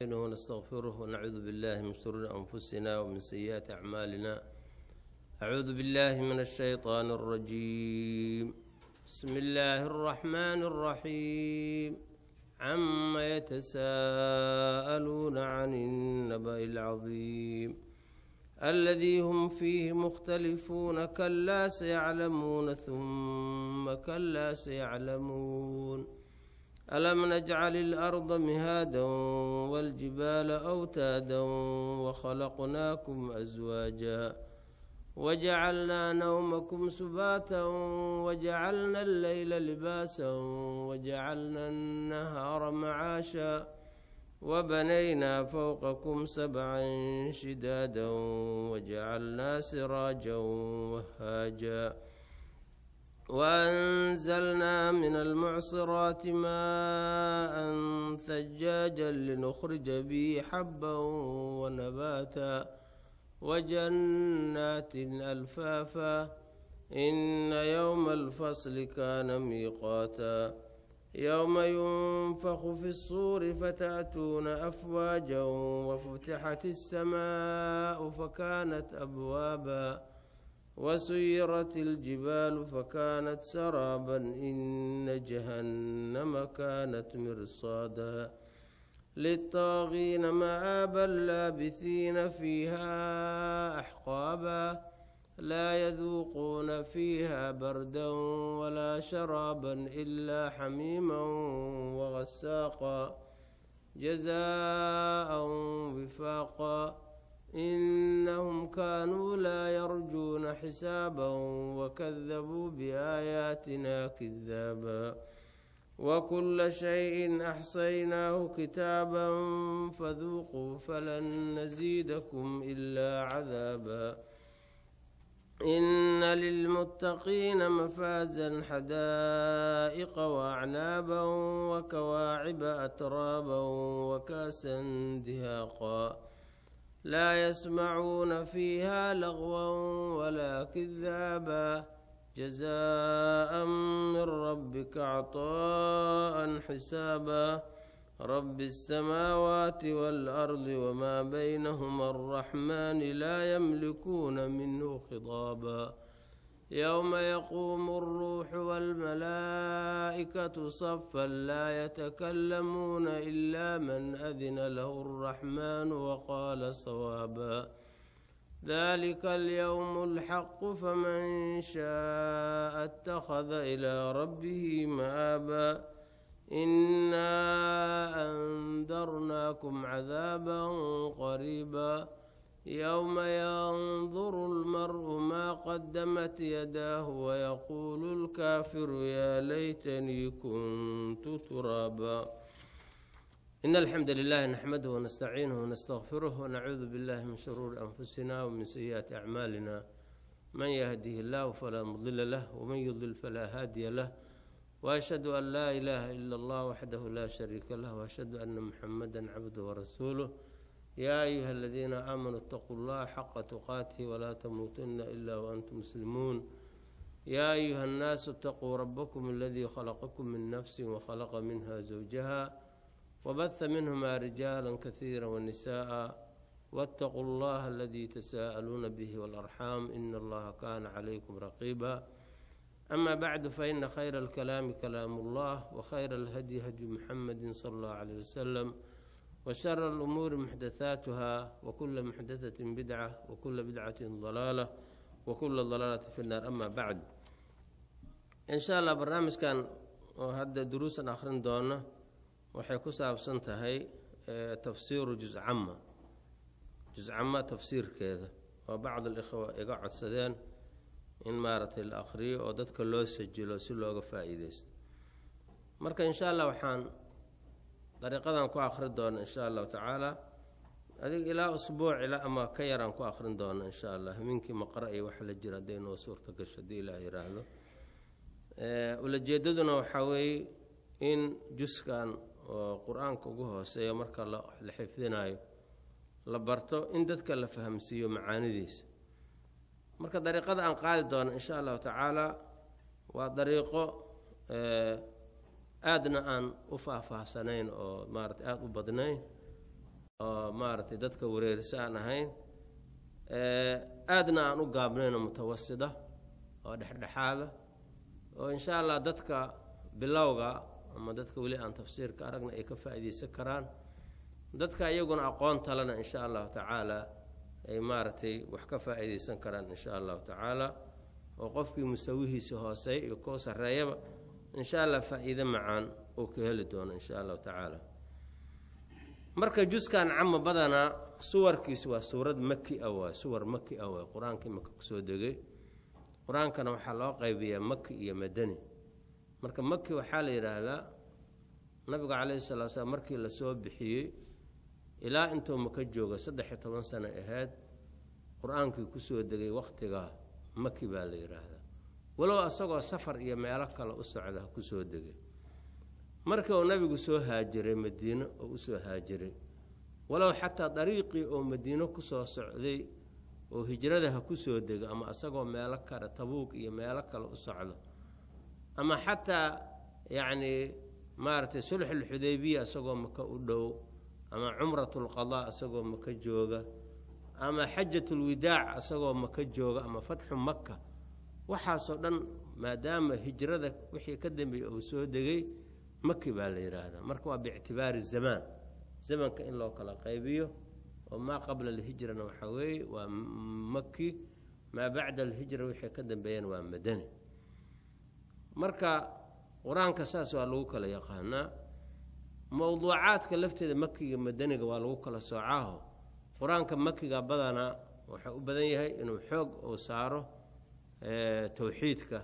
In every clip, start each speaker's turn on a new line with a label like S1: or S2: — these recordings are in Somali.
S1: ونستغفره ونعوذ بالله من شرور أنفسنا ومن سيئات أعمالنا. أعوذ بالله من الشيطان الرجيم. بسم الله الرحمن الرحيم. عما يتساءلون عن النبأ العظيم الذي هم فيه مختلفون كلا سيعلمون ثم كلا سيعلمون. ألم نجعل الأرض مهادا والجبال أوتادا وخلقناكم أزواجا وجعلنا نومكم سباتا وجعلنا الليل لباسا وجعلنا النهار معاشا وبنينا فوقكم سبعا شدادا وجعلنا سراجا وهاجا وأنزلنا من المعصرات ماء ثجاجا لنخرج به حبا ونباتا وجنات ألفافا إن يوم الفصل كان ميقاتا يوم ينفخ في الصور فتأتون أفواجا وفتحت السماء فكانت أبوابا وسيرت الجبال فكانت سرابا إن جهنم كانت مرصادا للطاغين مآبا لابثين فيها أحقابا لا يذوقون فيها بردا ولا شرابا إلا حميما وغساقا جزاء وفاقا إنهم كانوا لا يرجون حسابا وكذبوا بآياتنا كذابا وكل شيء أحصيناه كتابا فذوقوا فلن نزيدكم إلا عذابا إن للمتقين مفازا حدائق وأعنابا وكواعب أترابا وكاسا دهاقا لا يسمعون فيها لغوا ولا كذابا جزاء من ربك عطاء حسابا رب السماوات والأرض وما بينهما الرحمن لا يملكون منه خطابا يوم يقوم الروح والملائكة صفا لا يتكلمون إلا من أذن له الرحمن وقال صوابا ذلك اليوم الحق فمن شاء اتخذ إلى ربه مآبا إنا أنذرناكم عذابا قريبا يوم ينظر المرء ما قدمت يداه ويقول الكافر يا ليتني كنت ترابا. إن الحمد لله نحمده ونستعينه ونستغفره ونعوذ بالله من شرور أنفسنا ومن سيئات أعمالنا من يهده الله فلا مضل له ومن يضلل فلا هادي له وأشهد أن لا إله إلا الله وحده لا شريك له وأشهد أن محمدا عبده ورسوله يا أيها الذين آمنوا اتقوا الله حق تقاته ولا تموتن إلا وأنتم مسلمون يا أيها الناس اتقوا ربكم الذي خلقكم من نفس وخلق منها زوجها وبث منهما رجالا كثيرا ونساء واتقوا الله الذي تساءلون به والأرحام إن الله كان عليكم رقيبا. أما بعد فإن خير الكلام كلام الله وخير الهدي هدي محمد صلى الله عليه وسلم وشر الأمور محدثاتها وكل محدثة بدعة وكل بدعة ضلالة وكل ضلالة في النار. أما بعد إن شاء الله برنامج كان وهذا دروسا آخرين دونا waxay ku saabsan tahay tafsiiru juz amma tafsiirkeeda oo bacd al-ikhwa iga codsadeen in maaragtay la akhriyo oo dadka loo sajilo si looga faa'iideysto. marka insha Allah waxaan dariiqadan ku akhrin doonaa insha Allah taala adig ilaa usbuuc ilaa ama ka yaraan ku akhrin doonaa insha Allah minkii maqra iyo wax la jira deeno suurta gasho Ilaahay raahdo. ulajeedaduna waxa weey in juskan oo quraanka ugu hooseeyo marka la xifdinayo la barto in dadka la fahamsiyo macaanidiisa. marka dariiqada aan qaadi doono insha Allah taala waa dariiqo aadna aan u faahfaahsanayn oo maartay aad u badnayn maartay dadka wareersan ahayn aadna aan u gaabnayno mutawassida oo dhexdhexaada oo insha Allah dadka bilowga ama dadka wali aan tafsiirka aragna ay ka faa'iideysan karaan dadka iyaguna aqoon talana insha Allah taala ay maartay wax ka faa'iideysan karaan insha Allah taala oo qofkii musawihiisa hoosay iyo ko sareeyaba insha Allah faa'iido macaan oo ka heli doono insha Allah taala marka juskan amma badana suwarkiisu waa suurad makki ah suwar makki ah quraanka makka ku soo degay quraankana waxa loo qaybiyaa makki iyo madani marka makki waxa la yiraahdaa nabiga kaleey salaatu wasalaam markii la soo bixiyay ilaa intuu maka jooga 13 sano ahayd quraankii ku soo degay waqtiga makki baa la yiraahdaa walow asagoo safar iyo meelo kale u socda ku soo degay markii uu nabigu soo haajiray madiina oo u soo haajiray walow xataa dariiqii oo madiina ku soo socday oo hijradaha ku soo degay ama asagoo meelo kale tabuuk iyo meelo kale u socdo ama xataa yaani maartay sulhul hudaybiya asagoo maka u dhow ama umratul qadaa asagoo maka jooga ama hajjatul wadaa asagoo maka jooga ama fatxu makka waxa soo dhan maadaama hijrada wixii ka dambeeyay oo soo degay makki baa la yiraahdaa marka waa biictibaar zaman zamanka in loo kala qaybiyo oo ma qabla al-hijrana waxa weey waa makki ma ba'da al-hijra wixii ka dambeeyay waa madani marka quraanka saas waa lagu kala yaqaanaa mawduucaadka lafteeda makkiga madaniga waa lagu kala soocaaho quraanka makkiga badana waxa u badan yahay inuu xoog oo saaro tawxiidka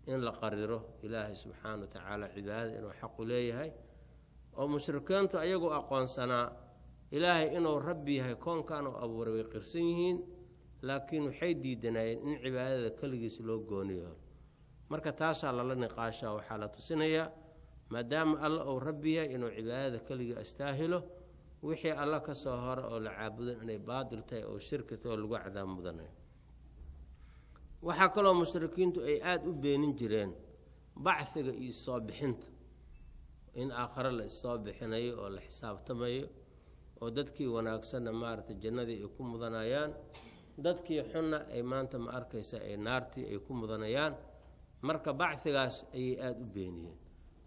S1: in la qariro ilaahay subhanahu wa ta'ala cibaadada inuu xaq u leeyahay oo mushrikiintu ayagu aqoonsanaa ilaahay inuu rabbi yahay koonkan oo abuuray way qirsan yihiin laakiin waxay diidanayeen in cibaadada kaligiis loo gooniyo marka taas la niqaasha waxa la tusinaya maadaama Allah oo rabbi yahay inuu cibaadada kaliga astaahilo wixii Allah ka soo hor oo la caabudo inay baadil tahay oo shirkito lagu cadaab mudanayo waxa kale oo mushrikiintu ay aad u beenin jireen bacthiga iyo soo bixinta in aakhira la soo bixinayo oo la xisaabtamayo oo dadkii wanaagsan maarta jannadii ay ku mudanayaan dadkii xunna ay maanta ma arkaysa ay naartii ay ku mudanayaan marka bacthigaas ay aad u beeniyeen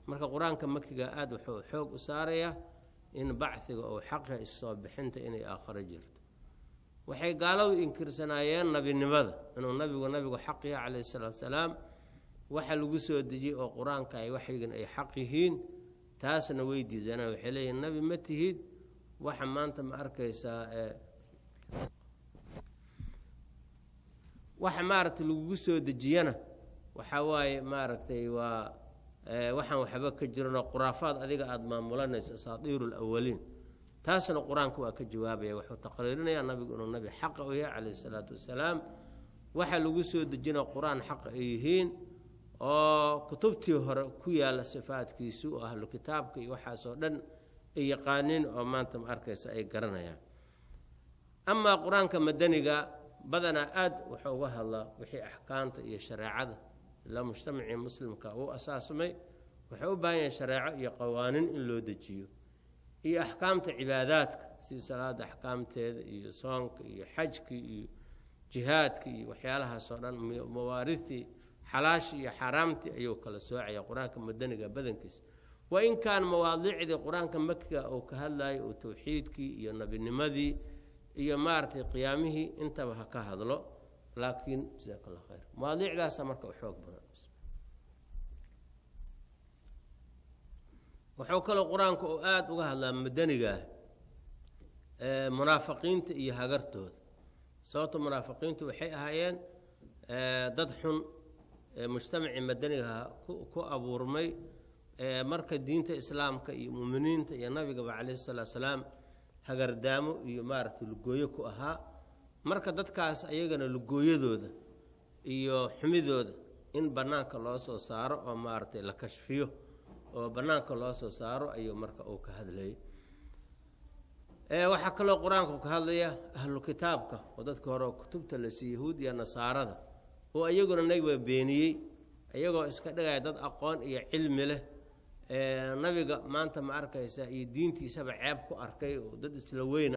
S1: marka quraanka makkiga aad wuxuu xoog u saaraya in bacthiga oo xaqqa soo bixinta inay aakhira jirto waxay gaaladu inkirsanayeen nabinimada inuu nabigu xaq yahay kaleey salaatu wasalaam waxa lagu soo dejiyay oo quraanka ay waxyigan ay xaq yihiin taasna way diidana waxay leeyihiin nabi ma tihid waxa maanta ma arkaysa waxa maartay lagu soo dejiyana waxa waaye maartay waa waxaan waxba ka jirno quraafaad adiga aad maamulanayso asaadiirul awwaliin taasna quraanku waa ka jawaabaya wuxuu taqriirinaya nabigu inuu nabi xaq u yahay kaleey salaatu wasalaam waxa lagu soo dejina quraan xaq ay yihiin oo kutubtii hore ku yaala sifaadkiisu oo ahlu kitaabka iyo waxa soo dhan ay yaqaaniin oo maanta ma arkaysa ay garanayaan ama quraanka madaniga badana aad wuxuu uga hadlaa wixii ahkaamta iyo shariicada la mujtamaci muslimka oo asaasmay wuxuu u baahan yahay shariico iyo qawaaniin in loo dejiyo iyo ahkaamta cibaadaadka sida salaada ahkaamteeda iyo soonka iyo xajka iyo jihaadka iyo waxyaalaha soo dhan mawaarithi xalaash iyo xaraamti ayuu kala soocaya quraanka madaniga badankiisa wa in kaan mawaadiicda quraanka makkiga oo ka hadlay oo tawxiidkii iyo nabinimadii iyo maartay qiyaamihii intaba ka hadlo laakiin jazakallahu khayr mawaadiicdaas marka xoog badan wuxuu kale quraanka oo aad uga hadlaa madaniga munaafiqiinta iyo hagartooda sababta munaafiqiintu waxay ahaayeen dad xun mujtamaci madaniga ku abuurmay marka diinta islaamka iyo muuminiinta iyo nabiga kaleey salaatu wasalaam hagardaamo iyo maartay lugooyo ku ahaa marka dadkaas ayagana lugooyadooda iyo xumidooda in banaanka loo soo saaro oo maartay la kashfiyo oo banaanka loo soo saaro ayuu marka uu ka hadlay waxa kale quraanku ka hadlaya ahlu kitaabka oo dadka hore kutubta la siiyay yahuudiya nasaarada oo ayaguna nabiga beeniyay ayagoo iska dhigay dad aqoon iyo cilmi leh nabiga maanta ma arkaysa iyo diintiisaba ceeb ku arkay oo dad isla weyn